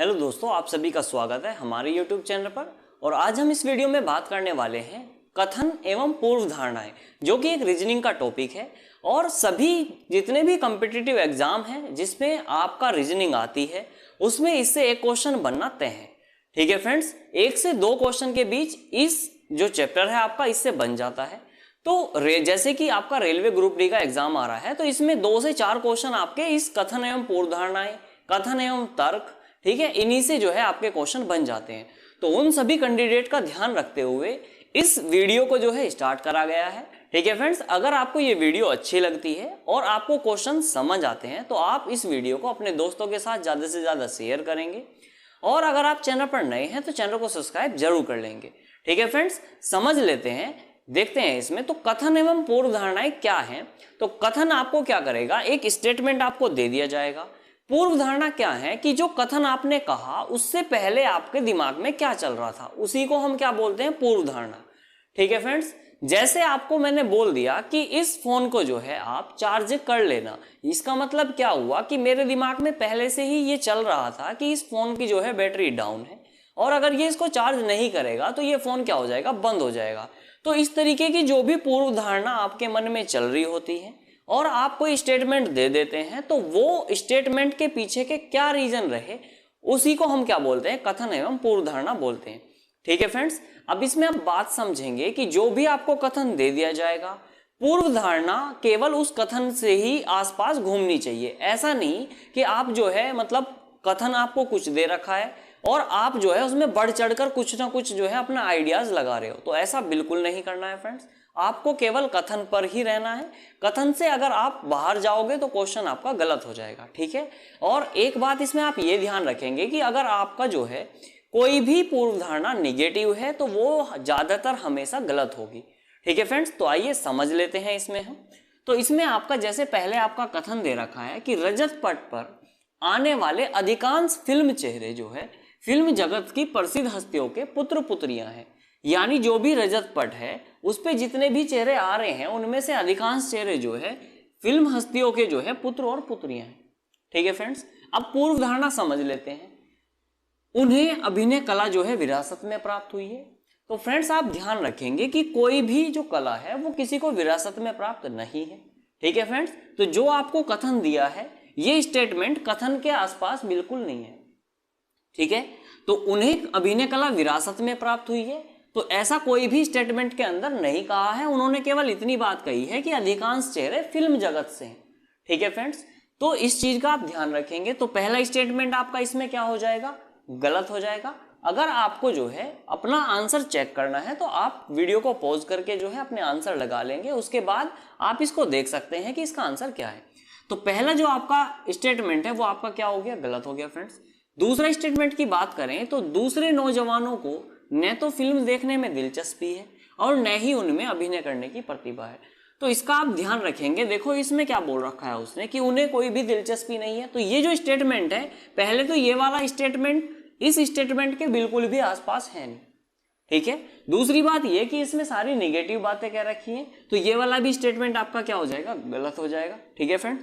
Hello दोस्तों, आप सभी का स्वागत है हमारे YouTube चैनल पर। और आज हम इस वीडियो में बात करने वाले हैं कथन एवं पूर्व धारणाएं, जो कि एक रीजनिंग का टॉपिक है। और सभी जितने भी कॉम्पिटिटिव एग्जाम हैं जिसमें आपका रीजनिंग आती है, उसमें इससे एक क्वेश्चन बनना तय है। ठीक है फ्रेंड्स, एक से दो क्वेश्चन के बीच इस जो चैप्टर है आपका इससे बन जाता है। तो जैसे कि आपका रेलवे ग्रुप डी का एग्जाम आ रहा है, तो इसमें 2 से 4 क्वेश्चन आपके इस कथन एवं पूर्व धारणाएं, कथन एवं तर्क, ठीक है, इन्हीं से जो है आपके क्वेश्चन बन जाते हैं। तो उन सभी कैंडिडेट का ध्यान रखते हुए इस वीडियो को जो है स्टार्ट करा गया है। ठीक है फ्रेंड्स, अगर आपको ये वीडियो अच्छी लगती है और आपको क्वेश्चन समझ आते हैं तो आप इस वीडियो को अपने दोस्तों के साथ ज़्यादा से ज़्यादा शेयर करेंगे। और अगर आप चैनल पर नए हैं तो चैनल को सब्सक्राइब जरूर कर लेंगे। ठीक है फ्रेंड्स, समझ लेते हैं, देखते हैं इसमें। तो कथन एवं पूर्व धारणाएं क्या हैं? तो कथन आपको क्या करेगा, एक स्टेटमेंट आपको दे दिया जाएगा। पूर्व धारणा क्या है कि जो कथन आपने कहा उससे पहले आपके दिमाग में क्या चल रहा था, उसी को हम क्या बोलते हैं, पूर्व धारणा। ठीक है फ्रेंड्स, जैसे आपको मैंने बोल दिया कि इस फोन को जो है आप चार्ज कर लेना, इसका मतलब क्या हुआ कि मेरे दिमाग में पहले से ही ये चल रहा था कि इस फोन की जो है बैटरी डाउन है, और अगर ये इसको चार्ज नहीं करेगा तो ये फोन क्या हो जाएगा, बंद हो जाएगा। तो इस तरीके की जो भी पूर्व धारणा आपके मन में चल रही होती है और आप कोई स्टेटमेंट दे देते हैं, तो वो स्टेटमेंट के पीछे के क्या रीजन रहे, उसी को हम क्या बोलते हैं, कथन एवं पूर्व धारणा बोलते हैं। ठीक है फ्रेंड्स, अब इसमें आप बात समझेंगे कि जो भी आपको कथन दे दिया जाएगा, पूर्व धारणा केवल उस कथन से ही आसपास घूमनी चाहिए। ऐसा नहीं कि आप जो है मतलब कथन आपको कुछ दे रखा है और आप जो है उसमें बढ़ चढ़कर कुछ ना कुछ जो है अपना आइडियाज लगा रहे हो, तो ऐसा बिल्कुल नहीं करना है फ्रेंड्स। आपको केवल कथन पर ही रहना है। कथन से अगर आप बाहर जाओगे तो क्वेश्चन आपका गलत हो जाएगा। ठीक है, और एक बात इसमें आप ये ध्यान रखेंगे कि अगर आपका जो है कोई भी पूर्व धारणा निगेटिव है तो वो ज्यादातर हमेशा गलत होगी। ठीक है फ्रेंड्स, तो आइए समझ लेते हैं इसमें हम। तो इसमें आपका जैसे पहले आपका कथन दे रखा है कि रजत पट पर आने वाले अधिकांश फिल्म चेहरे जो है फिल्म जगत की प्रसिद्ध हस्तियों के पुत्र पुत्रियां हैं। यानी जो भी रजत पट है उस पे जितने भी चेहरे आ रहे हैं उनमें से अधिकांश चेहरे जो है फिल्म हस्तियों के जो है पुत्र और पुत्रियां हैं। ठीक है फ्रेंड्स, अब पूर्व धारणा समझ लेते हैं। उन्हें अभिनय कला जो है विरासत में प्राप्त हुई है। तो फ्रेंड्स आप ध्यान रखेंगे कि कोई भी जो कला है वो किसी को विरासत में प्राप्त नहीं है। ठीक है फ्रेंड्स, तो जो आपको कथन दिया है ये स्टेटमेंट कथन के आसपास बिल्कुल नहीं है। ठीक है, तो उन्हें अभिनय कला विरासत में प्राप्त हुई है, तो ऐसा कोई भी स्टेटमेंट के अंदर नहीं कहा है। उन्होंने केवल इतनी बात कही है कि अधिकांश चेहरे फिल्म जगत से हैं। ठीक है फ्रेंड्स, तो इस चीज का आप ध्यान रखेंगे। तो पहला स्टेटमेंट आपका इसमें क्या हो जाएगा, गलत हो जाएगा। अगर आपको जो है अपना आंसर चेक करना है तो आप वीडियो को पॉज करके जो है अपने आंसर लगा लेंगे, उसके बाद आप इसको देख सकते हैं कि इसका आंसर क्या है। तो पहला जो आपका स्टेटमेंट है वो आपका क्या हो गया, गलत हो गया फ्रेंड्स। दूसरा स्टेटमेंट की बात करें तो दूसरे नौजवानों को न तो फिल्म देखने में दिलचस्पी है और न ही उनमें अभिनय करने की प्रतिभा है। तो इसका आप ध्यान रखेंगे। देखो इसमें क्या बोल रखा है उसने कि उन्हें कोई भी दिलचस्पी नहीं है। तो ये जो स्टेटमेंट है, पहले तो ये वाला स्टेटमेंट इस स्टेटमेंट के बिल्कुल भी आसपास है नहीं। ठीक है, दूसरी बात ये कि इसमें सारी निगेटिव बातें कह रखी हैं, तो ये वाला भी स्टेटमेंट आपका क्या हो जाएगा, गलत हो जाएगा। ठीक है फ्रेंड,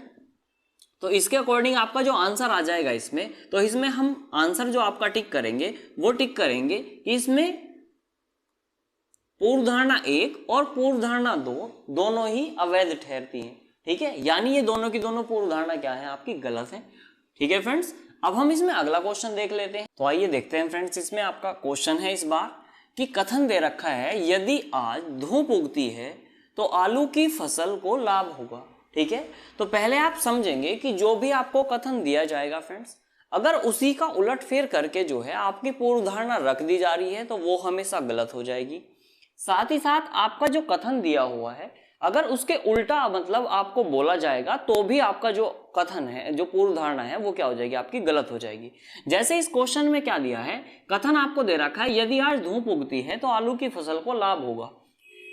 तो इसके अकॉर्डिंग आपका जो आंसर आ जाएगा इसमें, तो इसमें हम आंसर जो आपका टिक करेंगे वो टिक करेंगे कि इसमें पूर्व धारणा 1 और पूर्व धारणा 2 दोनों ही अवैध ठहरती हैं। ठीक है, यानी ये दोनों की दोनों पूर्व धारणा क्या है, आपकी गलत है। ठीक है फ्रेंड्स, अब हम इसमें अगला क्वेश्चन देख लेते हैं। तो आइए देखते हैं फ्रेंड्स, इसमें आपका क्वेश्चन है इस बार कि कथन दे रखा है यदि आज धूप उगती है तो आलू की फसल को लाभ होगा। ठीक है, तो पहले आप समझेंगे कि जो भी आपको कथन दिया जाएगा फ्रेंड्स, अगर उसी का उलट फेर करके जो है आपकी पूर्व धारणा रख दी जा रही है तो वो हमेशा गलत हो जाएगी। साथ ही साथ आपका जो कथन दिया हुआ है अगर उसके उल्टा मतलब आपको बोला जाएगा तो भी आपका जो कथन है, जो पूर्व धारणा है, वो क्या हो जाएगी, आपकी गलत हो जाएगी। जैसे इस क्वेश्चन में क्या दिया है, कथन आपको दे रखा है यदि आज धूप उगती है तो आलू की फसल को लाभ होगा।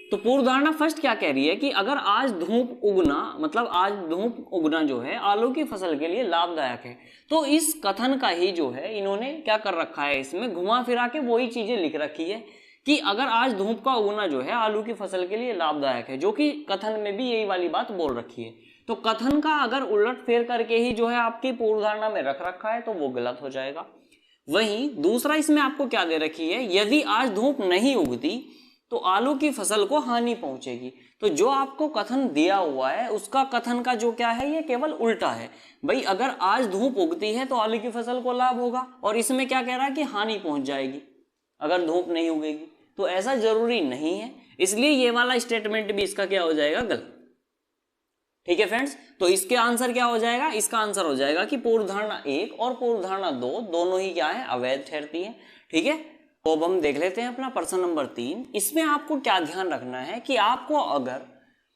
तो पूर्व धारणा फर्स्ट क्या कह रही है कि अगर आज धूप उगना मतलब आज धूप उगना जो है आलू की फसल के लिए लाभदायक है। तो इस कथन का ही जो है इन्होंने क्या कर रखा है, इसमें घुमा फिरा के वही चीजें लिख रखी है कि अगर आज धूप का उगना जो है आलू की फसल के लिए लाभदायक है, जो कि कथन में भी यही वाली बात बोल रखी है। तो कथन का अगर उलट फेर करके ही जो है आपकी पूर्व धारणा में रख रखा है तो वो गलत हो जाएगा। वहीं दूसरा इसमें आपको क्या दे रखी है, यदि आज धूप नहीं उगती तो आलू की फसल को हानि पहुंचेगी। तो जो आपको कथन दिया हुआ है उसका कथन का जो क्या है, ये केवल उल्टा है। भाई अगर आज धूप उगती है तो आलू की फसल को लाभ होगा, और इसमें क्या कह रहा है कि हानि पहुंच जाएगी अगर धूप नहीं उगेगी। तो ऐसा जरूरी नहीं है, इसलिए ये वाला स्टेटमेंट भी इसका क्या हो जाएगा, गलत। ठीक है फ्रेंड्स, तो इसके आंसर क्या हो जाएगा, इसका आंसर हो जाएगा कि पूर्व धारणा 1 और पूर्व धारणा 2 दोनों ही क्या है, अवैध ठहरती है। ठीक है, तो अब हम देख लेते हैं अपना प्रश्न नंबर 3। इसमें आपको क्या ध्यान रखना है कि आपको अगर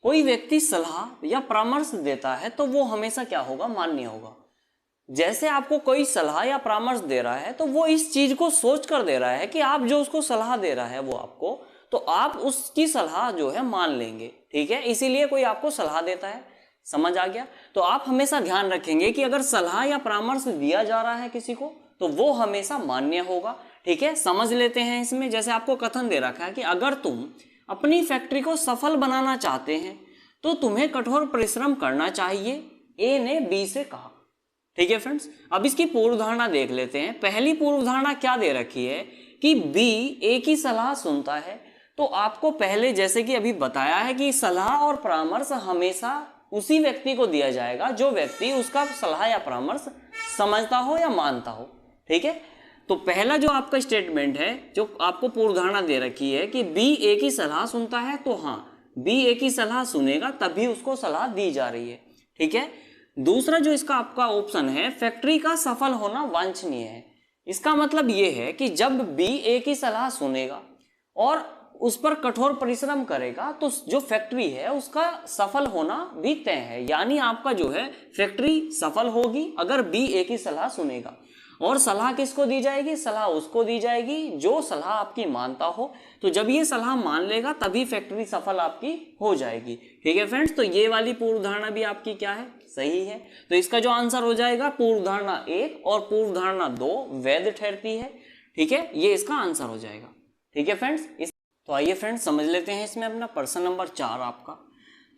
कोई व्यक्ति सलाह या परामर्श देता है तो वो हमेशा क्या होगा, मान्य होगा। जैसे आपको कोई सलाह या परामर्श दे रहा है तो वो इस चीज को सोच कर दे रहा है कि आप जो उसको सलाह दे रहा है वो आपको, तो आप उसकी सलाह जो है मान लेंगे। ठीक है, इसीलिए कोई आपको सलाह देता है, समझ आ गया। तो आप हमेशा ध्यान रखेंगे कि अगर सलाह या परामर्श दिया जा रहा है किसी को तो वो हमेशा मान्य होगा। ठीक है, समझ लेते हैं इसमें। जैसे आपको कथन दे रखा है कि अगर तुम अपनी फैक्ट्री को सफल बनाना चाहते हैं तो तुम्हें कठोर परिश्रम करना चाहिए, ए ने बी से कहा। ठीक है फ्रेंड्स, अब इसकी पूर्व धारणा देख लेते हैं। पहली पूर्व धारणा क्या दे रखी है कि बी ए की सलाह सुनता है। तो आपको पहले जैसे कि अभी बताया है कि सलाह और परामर्श हमेशा उसी व्यक्ति को दिया जाएगा जो व्यक्ति उसका सलाह या परामर्श समझता हो या मानता हो। ठीक है, तो पहला जो आपका स्टेटमेंट है जो आपको पूर्व धारणा दे रखी है कि बी ए की सलाह सुनता है, तो हाँ बी ए की सलाह सुनेगा तभी उसको सलाह दी जा रही है। ठीक है, दूसरा जो इसका आपका ऑप्शन है, फैक्ट्री का सफल होना वांछनीय है। इसका मतलब ये है कि जब बी ए की सलाह सुनेगा और उस पर कठोर परिश्रम करेगा तो जो फैक्ट्री है उसका सफल होना भी तय है। यानी आपका जो है फैक्ट्री सफल होगी अगर बी ए की सलाह सुनेगा। और सलाह किसको दी जाएगी, सलाह उसको दी जाएगी जो सलाह आपकी मानता हो। तो जब ये सलाह मान लेगा तभी फैक्ट्री सफल आपकी हो जाएगी। ठीक है फ्रेंड्स, तो ये वाली पूर्व धारणा भी आपकी क्या है, सही है। तो इसका जो आंसर हो जाएगा पूर्व धारणा 1 और पूर्व धारणा 2 वैध ठहरती है। ठीक है, ये इसका आंसर हो जाएगा। ठीक है फ्रेंड्स, तो आइए फ्रेंड्स समझ लेते हैं इसमें अपना प्रश्न नंबर 4 आपका।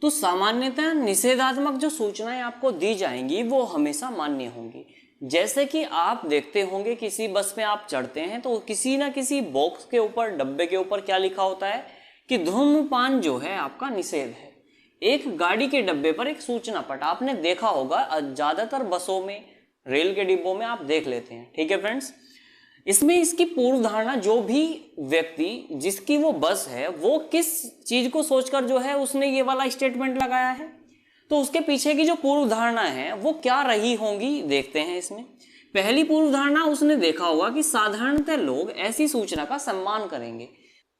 तो सामान्यतः निषेधात्मक जो सूचनाएं आपको दी जाएंगी वो हमेशा मान्य होंगी। जैसे कि आप देखते होंगे किसी बस में आप चढ़ते हैं तो किसी ना किसी बॉक्स के ऊपर, डब्बे के ऊपर क्या लिखा होता है कि धूम्रपान जो है आपका निषेध है। एक गाड़ी के डब्बे पर एक सूचना पट आपने देखा होगा, ज्यादातर बसों में, रेल के डिब्बों में आप देख लेते हैं। ठीक है फ्रेंड्स, इसमें इसकी पूर्व धारणा जो भी व्यक्ति जिसकी वो बस है वो किस चीज को सोचकर जो है उसने ये वाला स्टेटमेंट लगाया है, तो उसके पीछे की जो पूर्व धारणा है वो क्या रही होंगी, देखते हैं इसमें। पहली पूर्व धारणा उसने देखा होगा कि साधारणतः लोग ऐसी सूचना का सम्मान करेंगे।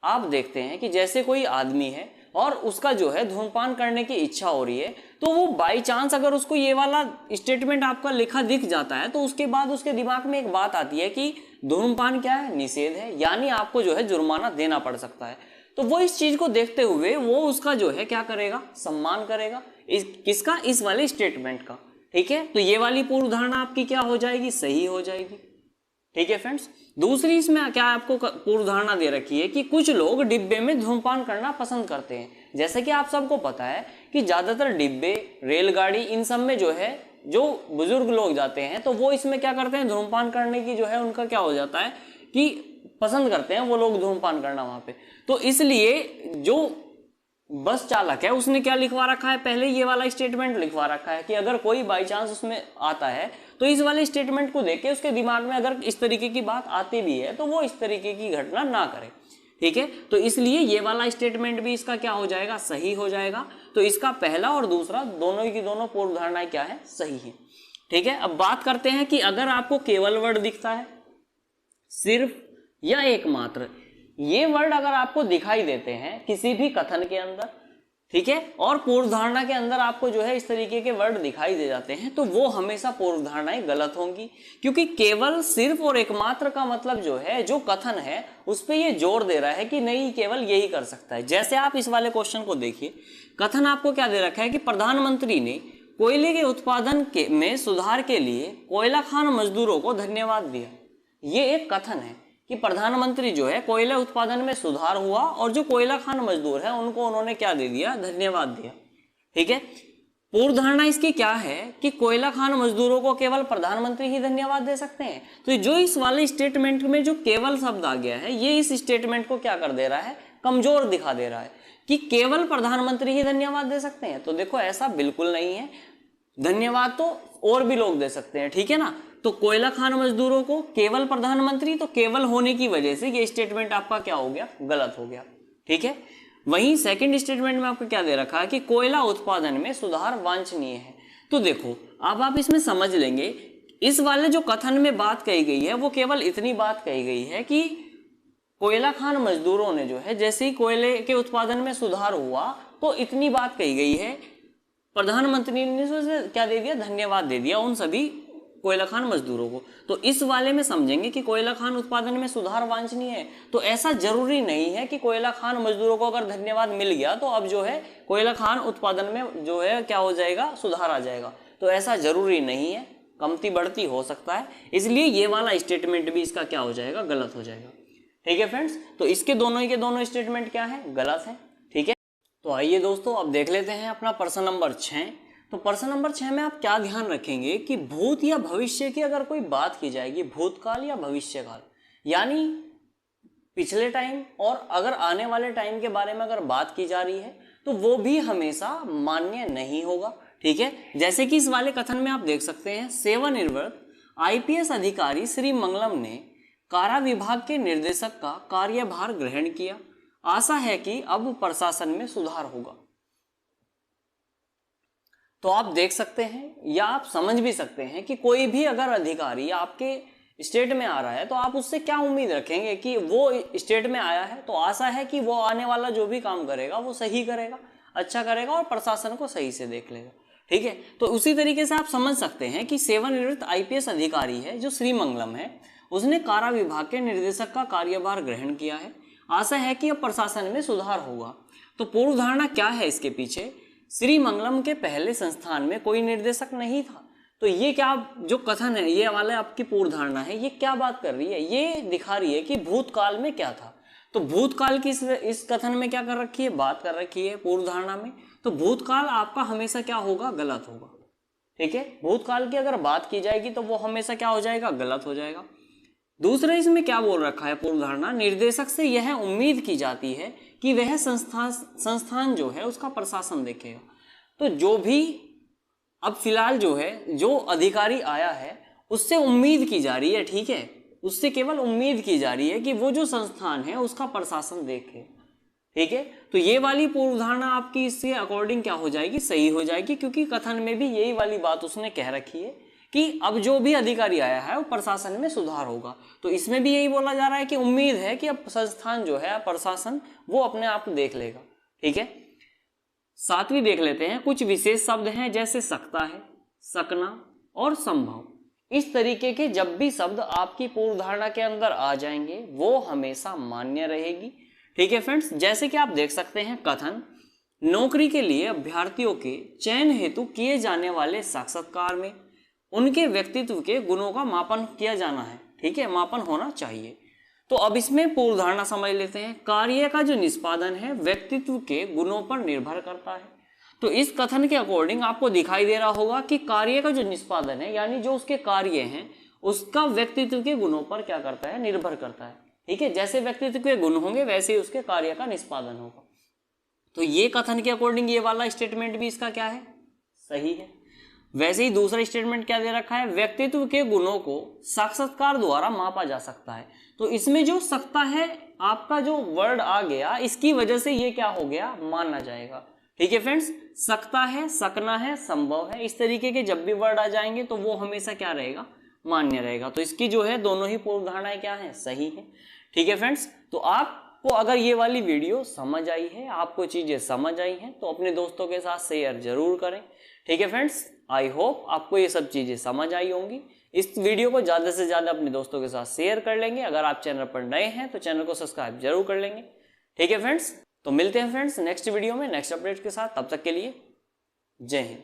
आप देखते हैं कि जैसे कोई आदमी है और उसका जो है धूम्रपान करने की इच्छा हो रही है तो वो बाई चांस अगर उसको ये वाला स्टेटमेंट आपका लिखा दिख जाता है तो उसके बाद उसके दिमाग में एक बात आती है कि धूम्रपान क्या है, निषेध है, यानी आपको जो है जुर्माना देना पड़ सकता है। तो वो इस चीज को देखते हुए वो उसका जो है क्या करेगा, सम्मान करेगा। किसका, इस वाले स्टेटमेंट का। ठीक है, तो ये वाली पूर्व धारणा आपकी क्या हो जाएगी, सही हो जाएगी। ठीक है फ्रेंड्स, दूसरी इसमें क्या आपको पूर्व धारणा दे रखी है कि कुछ लोग डिब्बे में धूम्रपान करना पसंद करते हैं। जैसे कि आप सबको पता है कि ज्यादातर डिब्बे, रेलगाड़ी, इन सब में जो है जो बुजुर्ग लोग जाते हैं तो वो इसमें क्या करते हैं, धूम्रपान करने की जो है उनका क्या हो जाता है कि पसंद करते हैं वो लोग धूम्रपान करना वहां पे। तो इसलिए जो बस चालक है उसने क्या लिखवा रखा है, पहले ये वाला स्टेटमेंट लिखवा रखा है कि अगर कोई बाई चांस उसमें आता है तो इस वाले स्टेटमेंट को देख के उसके दिमाग में अगर इस तरीके की बात आती भी है तो वो इस तरीके की घटना ना करे। ठीक है, तो इसलिए ये वाला स्टेटमेंट भी इसका क्या हो जाएगा, सही हो जाएगा। तो इसका पहला और दूसरा दोनों की दोनों पूर्व धारणाएं क्या है, सही है। ठीक है, अब बात करते हैं कि अगर आपको केवल वर्ड दिखता है, सिर्फ या एकमात्र, ये वर्ड अगर आपको दिखाई देते हैं किसी भी कथन के अंदर, ठीक है, और पूर्व धारणा के अंदर आपको जो है इस तरीके के वर्ड दिखाई दे जाते हैं तो वो हमेशा पूर्व धारणाएं गलत होंगी। क्योंकि केवल, सिर्फ और एकमात्र का मतलब जो है, जो कथन है उस पे ये जोर दे रहा है कि नहीं केवल यही कर सकता है। जैसे आप इस वाले क्वेश्चन को देखिए, कथन आपको क्या दे रखा है कि प्रधानमंत्री ने कोयले के उत्पादन में सुधार के लिए कोयला खान मजदूरों को धन्यवाद दिया। ये एक कथन है कि प्रधानमंत्री जो है कोयला उत्पादन में सुधार हुआ और जो कोयला खान मजदूर है उनको उन्होंने क्या दे दिया, धन्यवाद दिया। ठीक है, पूर्व धारणा इसकी क्या है कि कोयला खान मजदूरों को केवल प्रधानमंत्री ही धन्यवाद दे सकते हैं। तो जो इस वाले स्टेटमेंट में जो केवल शब्द आ गया है, ये इस स्टेटमेंट को क्या कर दे रहा है, कमजोर दिखा दे रहा है कि केवल प्रधानमंत्री ही धन्यवाद दे सकते हैं। तो देखो ऐसा बिल्कुल नहीं है, धन्यवाद तो और भी लोग दे सकते हैं, ठीक है ना। तो कोयला खान मजदूरों को केवल प्रधानमंत्री, तो केवल होने की वजह से ये स्टेटमेंट आपका क्या हो गया, गलत हो गया, ठीक है। वहीं सेकंड स्टेटमेंट में आपको क्या दे रखा है कि कोयला उत्पादन में सुधार वांछनीय है। तो देखो अब आप इसमें समझ लेंगे, इस वाले जो कथन में बात कही गई है वो केवल इतनी बात कही गई है कि कोयला खान मजदूरों ने जो है जैसे ही कोयले के उत्पादन में सुधार हुआ तो इतनी बात कही गई है, प्रधानमंत्री ने क्या दे दिया, धन्यवाद दे दिया उन सभी कोयला खान मजदूरों को। तो इस वाले में समझेंगे कि कोयला खान उत्पादन में सुधार वांछनीय है। तो ऐसा जरूरी नहीं है कि कोयला खान मजदूरों को अगर धन्यवाद मिल गया तो अब जो है कोयला खान उत्पादन में जो है क्या हो जाएगा, सुधार आ जाएगा। तो ऐसा जरूरी नहीं है, कमती बढ़ती हो सकता है, इसलिए ये वाला स्टेटमेंट भी इसका क्या हो जाएगा, गलत हो जाएगा, ठीक है फ्रेंड्स। तो इसके दोनों के दोनों स्टेटमेंट क्या है, गलत है, ठीक है। तो आइए दोस्तों अब देख लेते हैं अपना प्रश्न नंबर 6। तो प्रश्न नंबर 6 में आप क्या ध्यान रखेंगे कि भूत या भविष्य की अगर कोई बात की जाएगी, भूतकाल या भविष्यकाल, यानी पिछले टाइम और अगर आने वाले टाइम के बारे में अगर बात की जा रही है तो वो भी हमेशा मान्य नहीं होगा, ठीक है। जैसे कि इस वाले कथन में आप देख सकते हैं, सेवानिवृत्त IPS अधिकारी श्री मंगलम ने कारा विभाग के निर्देशक का कार्यभार ग्रहण किया, आशा है कि अब प्रशासन में सुधार होगा। तो आप देख सकते हैं या आप समझ भी सकते हैं कि कोई भी अगर अधिकारी आपके स्टेट में आ रहा है तो आप उससे क्या उम्मीद रखेंगे कि वो स्टेट में आया है तो आशा है कि वो आने वाला जो भी काम करेगा वो सही करेगा, अच्छा करेगा और प्रशासन को सही से देख लेगा, ठीक है। तो उसी तरीके से आप समझ सकते हैं कि सेवानिवृत्त IPS अधिकारी है जो श्री मंगलम है, उसने कारा विभाग के निर्देशक का कार्यभार ग्रहण किया है, आशा है कि अब प्रशासन में सुधार होगा। तो पूर्व धारणा क्या है इसके पीछे, श्री मंगलम के पहले संस्थान में कोई निर्देशक नहीं था। तो ये क्या जो कथन है, ये वाला आपकी पूर्व धारणा है, ये क्या बात कर रही है, ये दिखा रही है कि भूतकाल में क्या था। तो भूतकाल की इस कथन में क्या कर रखी है, बात कर रखी है पूर्व धारणा में। तो भूतकाल आपका हमेशा क्या होगा, गलत होगा, ठीक है। भूतकाल की अगर बात की जाएगी तो वो हमेशा क्या हो जाएगा, गलत हो जाएगा। दूसरा इसमें क्या बोल रखा है पूर्व धारणा, निर्देशक से यह उम्मीद की जाती है कि वह संस्थान जो है उसका प्रशासन देखेगा। तो जो भी अब फिलहाल जो है जो अधिकारी आया है उससे उम्मीद की जा रही है, ठीक है, उससे केवल उम्मीद की जा रही है कि वो जो संस्थान है उसका प्रशासन देखे, ठीक है। तो ये वाली पूर्व धारणा आपकी इसके अकॉर्डिंग क्या हो जाएगी, सही हो जाएगी, क्योंकि कथन में भी यही वाली बात उसने कह रखी है कि अब जो भी अधिकारी आया है वो प्रशासन में सुधार होगा। तो इसमें भी यही बोला जा रहा है कि उम्मीद है कि अब संस्थान जो है प्रशासन वो अपने आप देख लेगा, ठीक है। सातवीं देख लेते हैं, कुछ विशेष शब्द हैं जैसे सकता है, सकना और संभव। इस तरीके के जब भी शब्द आपकी पूर्व धारणा के अंदर आ जाएंगे वो हमेशा मान्य रहेगी, ठीक है फ्रेंड्स। जैसे कि आप देख सकते हैं कथन, नौकरी के लिए अभ्यर्थियों के चयन हेतु किए जाने वाले साक्षात्कार में उनके व्यक्तित्व के गुणों का मापन किया जाना है, ठीक है, मापन होना चाहिए। तो अब इसमें पूर्व धारणा समझ लेते हैं, कार्य का जो निष्पादन है व्यक्तित्व के गुणों पर निर्भर करता है। तो इस कथन के अकॉर्डिंग आपको दिखाई दे रहा होगा कि कार्य का जो निष्पादन है यानी जो उसके कार्य हैं उसका व्यक्तित्व के गुणों पर क्या करता है, निर्भर करता है, ठीक है। जैसे व्यक्तित्व के गुण होंगे वैसे ही उसके कार्य का निष्पादन होगा। तो ये कथन के अकॉर्डिंग ये वाला स्टेटमेंट भी इसका क्या है, सही है। वैसे ही दूसरा स्टेटमेंट क्या दे रखा है, व्यक्तित्व के गुणों को साक्षात्कार द्वारा मापा जा सकता है। तो इसमें जो सकता है आपका जो वर्ड आ गया इसकी वजह से ये क्या हो गया, माना जाएगा, ठीक है फ्रेंड्स। सकता है, सकना है, संभव है, इस तरीके के जब भी वर्ड आ जाएंगे तो वो हमेशा क्या रहेगा, मान्य रहेगा। तो इसकी जो है दोनों ही पूर्व धारणाएं क्या है, सही है, ठीक है फ्रेंड्स। तो आपको अगर ये वाली वीडियो समझ आई है, आपको चीजें समझ आई हैं तो अपने दोस्तों के साथ शेयर जरूर करें, ठीक है फ्रेंड्स। आई होप आपको ये सब चीजें समझ आई होंगी। इस वीडियो को ज़्यादा से ज़्यादा अपने दोस्तों के साथ शेयर कर लेंगे। अगर आप चैनल पर नए हैं तो चैनल को सब्सक्राइब जरूर कर लेंगे, ठीक है फ्रेंड्स। तो मिलते हैं फ्रेंड्स नेक्स्ट वीडियो में नेक्स्ट अपडेट के साथ, तब तक के लिए जय हिंद।